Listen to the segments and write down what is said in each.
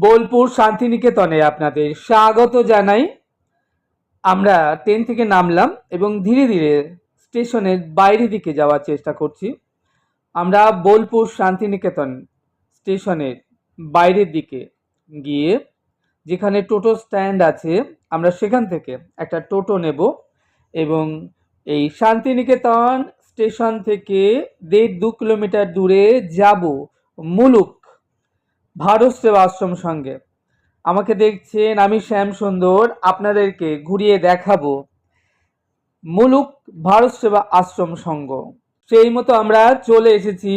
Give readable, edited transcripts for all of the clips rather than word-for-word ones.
বোলপুর শান্তিনিকেতনে আপনাদের স্বাগত জানাই। আমরা ট্রেন থেকে নামলাম এবং ধীরে ধীরে স্টেশনের বাইরের দিকে যাওয়ার চেষ্টা করছি। আমরা বোলপুর শান্তিনিকেতন স্টেশনের বাইরের দিকে গিয়ে যেখানে টোটো স্ট্যান্ড আছে আমরা সেখান থেকে একটা টোটো নেব এবং এই শান্তিনিকেতন স্টেশন থেকে 1.5-2 কিলোমিটার দূরে যাব মুলুক ভারত সেবা আশ্রম সঙ্গে। আমাকে দেখছেন, আমি শ্যাম সুন্দর, আপনাদেরকে ঘুরিয়ে দেখাবো মুলুক ভারত সেবা আশ্রম সংঘ। সেই মতো আমরা চলে এসেছি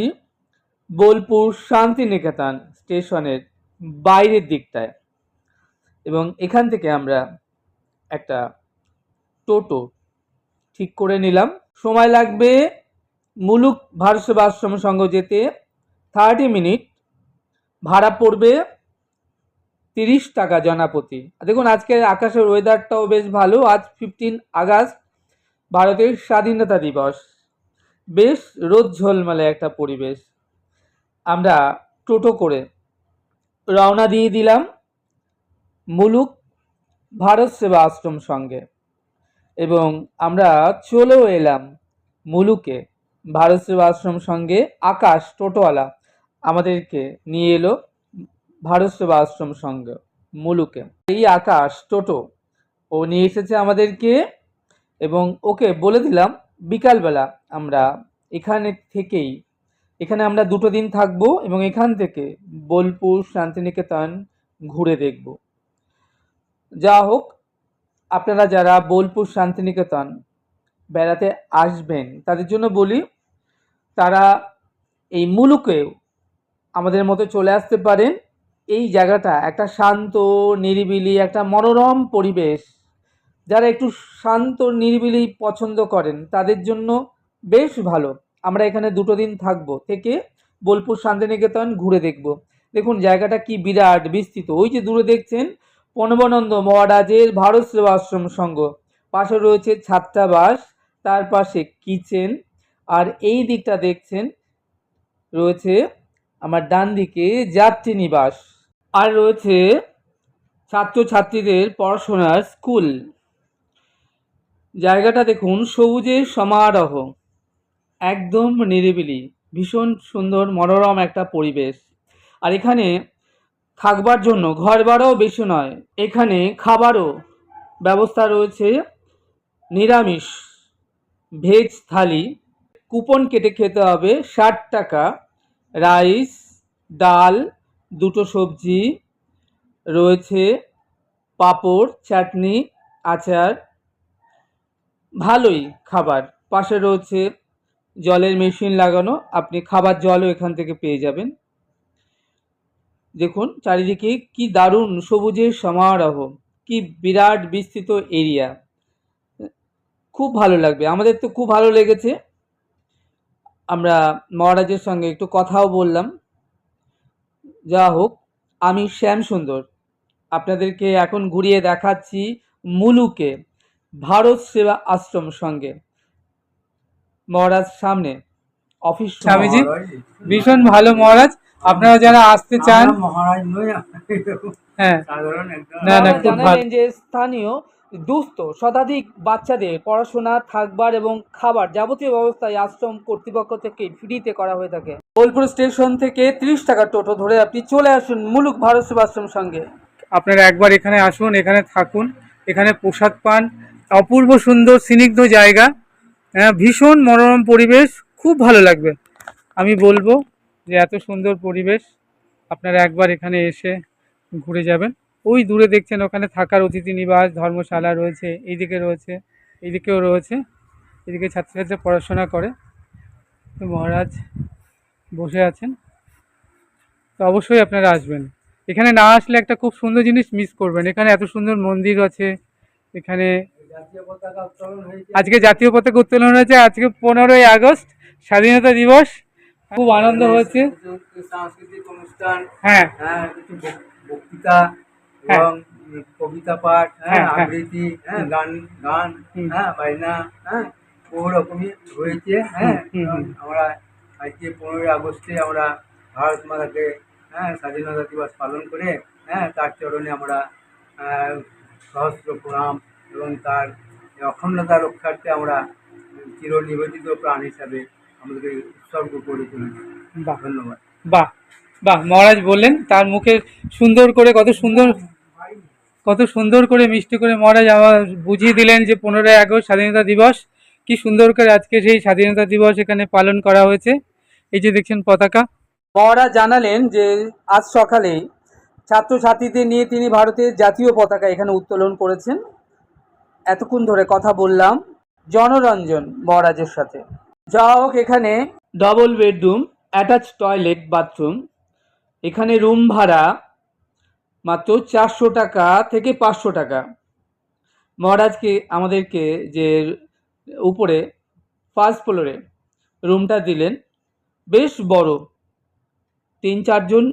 বোলপুর শান্তিনিকেতন স্টেশনের বাইরের দিকটায় এবং এখান থেকে আমরা একটা টোটো ঠিক করে নিলাম। সময় লাগবে মুলুক ভারত সেবা আশ্রম সংঘ যেতে 30 মিনিট, ভাড়া পড়বে 30 টাকা জনাপ্রতি। দেখুন আজকে আকাশের ওয়েদারটাও বেশ ভালো। আজ 15 আগস্ট, ভারতের স্বাধীনতা দিবস। বেশ রোদ ঝলমলে একটা পরিবেশ। আমরা টোটো করে রওনা দিয়ে দিলাম মুলুক ভারত সেবা আশ্রম সঙ্গে এবং আমরা চলেও এলাম মুলুকে ভারত সেবা আশ্রম সঙ্গে। আকাশ টোটোওয়ালা আমাদেরকে নিয়ে এলো ভারত সেবা আশ্রম সংঘ মুলুকে। এই আকাশ টোটো ও নিয়ে এসেছে আমাদেরকে এবং ওকে বলে দিলাম বিকালবেলা আমরা এখানে আমরা 2 দিন থাকবো এবং এখান থেকে বোলপুর শান্তিনিকেতন ঘুরে দেখব। যা হোক, আপনারা যারা বোলপুর শান্তিনিকেতন বেড়াতে আসবেন তাদের জন্য বলি, তারা এই মুলুকেও আমাদের মতো চলে আসতে পারেন। এই জায়গাটা একটা শান্ত নিরিবিলি, একটা মনোরম পরিবেশ। যারা একটু শান্ত নিরিবিলি পছন্দ করেন তাদের জন্য বেশ ভালো। আমরা এখানে 2 দিন থাকবো, থেকে বোলপুর শান্তিনিকেতন ঘুরে দেখব। দেখুন জায়গাটা কি বিরাট বিস্তৃত। ওই যে দূরে দেখছেন প্রণবানন্দ মহারাজের ভারত সেবা আশ্রম সংঘ, পাশে রয়েছে ছাত্রাবাস, তার পাশে কিচেন, আর এই দিকটা দেখছেন রয়েছে আমার ডান দিকে যাত্রী নিবাস, আর রয়েছে ছাত্রছাত্রীদের পড়াশোনার স্কুল। জায়গাটা দেখুন সবুজের সমারোহ, একদম নিরিবিলি, ভীষণ সুন্দর মনোরম একটা পরিবেশ। আর এখানে থাকবার জন্য ঘর ভাড়াও বেশি নয়, এখানে খাবারও ব্যবস্থা রয়েছে। নিরামিষ ভেজ থালি, কুপন কেটে খেতে হবে 60 টাকা। রাইস, ডাল, 2টো সবজি রয়েছে, পাঁপড়, চাটনি, আচার, ভালোই খাবার। পাশে রয়েছে জলের মেশিন লাগানো, আপনি খাবার জলও এখান থেকে পেয়ে যাবেন। দেখুন চারিদিকে কি দারুণ সবুজের সমারোহ, কি বিরাট বিস্তৃত এরিয়া, খুব ভালো লাগবে। আমাদের তো খুব ভালো লেগেছে। আমরা মহারাজের সঙ্গে একটু কথাও বললাম। যা হোক, আমি শ্যাম সুন্দর আপনাদেরকে এখন ঘুরিয়ে দেখাচ্ছি মুলুকে ভারত সেবা আশ্রম সঙ্গে। মহারাজ সামনে অফিস, স্বামীজি ভীষণ ভালো মহারাজ। আপনারা যারা আসতে চান, মহারাজ নই, হ্যাঁ সাধারণ একজন। না না খুব ভালো। যে স্থানীয় দুস্থ শতাধিক বাচ্চাদের পড়াশোনা, থাকবার এবং খাবার যাবতীয় ব্যবস্থা এই আশ্রম কর্তৃপক্ষ থেকে ফ্রিতে করা হয়ে থাকে। বোলপুর স্টেশন থেকে 30 টাকা টোটো ধরে আপনি চলে আসুন মুলুক ভারত সেবা আশ্রম সঙ্গে। আপনারা একবার এখানে আসুন, এখানে থাকুন, এখানে প্রসাদ পান। অপূর্ব সুন্দর স্নিগ্ধ জায়গা, ভীষণ মনোরম পরিবেশ, খুব ভালো লাগবে। আমি বলবো যে এত সুন্দর পরিবেশ, আপনারা একবার এখানে এসে ঘুরে যাবেন। ওই দূরে দেখছেন ওখানে থাকার অতিথি নিবাস, ধর্মশালা রয়েছে, এইদিকে রয়েছে, এইদিকেও রয়েছে। এদিকে ছাত্রছাত্রীরা পড়াশোনা করে, তো মহারাজ বসে আছেন। তো অবশ্যই আপনারা আসবেন। এখানে না আসলে একটা খুব সুন্দর জিনিস মিস করবেন। এখানে এত সুন্দর মন্দির আছে। এখানে আজকে জাতীয় পতাকা উত্তোলন হয়েছে, আজকে 15ই আগস্ট স্বাধীনতা দিবস। খুব আনন্দ হয়েছে। সাংস্কৃতিক অনুষ্ঠান, হ্যাঁ কিছু বক্তৃতা এবং কবিতা পাঠ, আবৃত্তি, গান গান, বাজনা, বহু রকমই হয়েছে। আমরা আজকে 15ই আগস্টে আমরা ভারত মাতাকে স্বাধীনতা দিবস পালন করে হ্যাঁ তার চরণে আমরা সহস্র প্রণাম এবং তার অখণ্ডতা রক্ষার্থে আমরা চিরনিবেদিত প্রাণ হিসাবে আমাদেরকে উৎসর্গ করে তুলেছি। বাহ ধন্যবাদ। বাহ বাহ, মহারাজ বললেন তার মুখে সুন্দর করে, কত সুন্দর করে মিষ্টি করে মহারাজ আমার বুঝিয়ে দিলেন যে 15ই আগস্ট স্বাধীনতা দিবস, কি সুন্দর করে আজকে সেই স্বাধীনতা দিবস এখানে পালন করা হয়েছে। এই যে দেখছেন পতাকা। মহারাজ জানালেন যে আজ সকালে ছাত্রছাত্রীদের নিয়ে তিনি ভারতের জাতীয় পতাকা এখানে উত্তোলন করেছেন। এতক্ষণ ধরে কথা বললাম জনরঞ্জন মহারাজের সাথে। যা হোক, এখানে double bedroom, attach toilet, bathroom. এখানে রুম ভাড়া মাত্র 400 টাকা থেকে 500 টাকা। মহারাজকে আমাদেরকে যে উপরে ফার্স্ট ফ্লোরে রুমটা দিলেন, বেশ বড়, 3-4 জন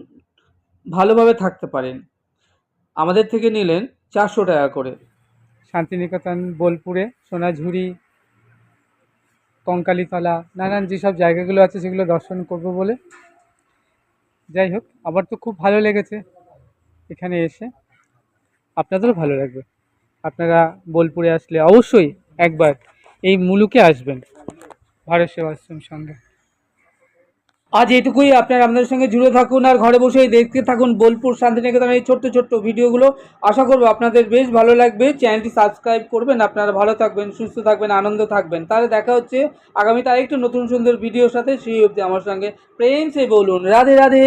ভালোভাবে থাকতে পারেন। আমাদের থেকে নিলেন 400 টাকা করে। শান্তিনিকেতন, বোলপুরে, সোনাঝুরি, কঙ্কালীতলা, নানান যেসব জায়গাগুলো আছে সেগুলো দর্শন করব বলে। যাই হোক, আমার তো খুব ভালো লেগেছে এখানে এসে, আপনাদেরও ভালো লাগবে। আপনারা বোলপুরে আসলে অবশ্যই একবার এই মুলুকে আসবেন ভারত সেবাশ্রম সঙ্গে। আজ এটুকুই। আপনারা আমাদের সঙ্গে জুড়ে থাকুন আর ঘরে বসেই দেখতে থাকুন বোলপুর শান্তিনিকেতনের এই ছোট্ট ছোট্ট ভিডিওগুলো। আশা করব আপনাদের বেশ ভালো লাগবে। চ্যানেলটি সাবস্ক্রাইব করবেন। আপনারা ভালো থাকবেন, সুস্থ থাকবেন, আনন্দ থাকবেন। তাহলে দেখা হচ্ছে আগামীতে আরেকটু নতুন সুন্দর ভিডিওর সাথে। সেই অবধি আমার সঙ্গে প্রেম সে বলুন রাধে রাধে।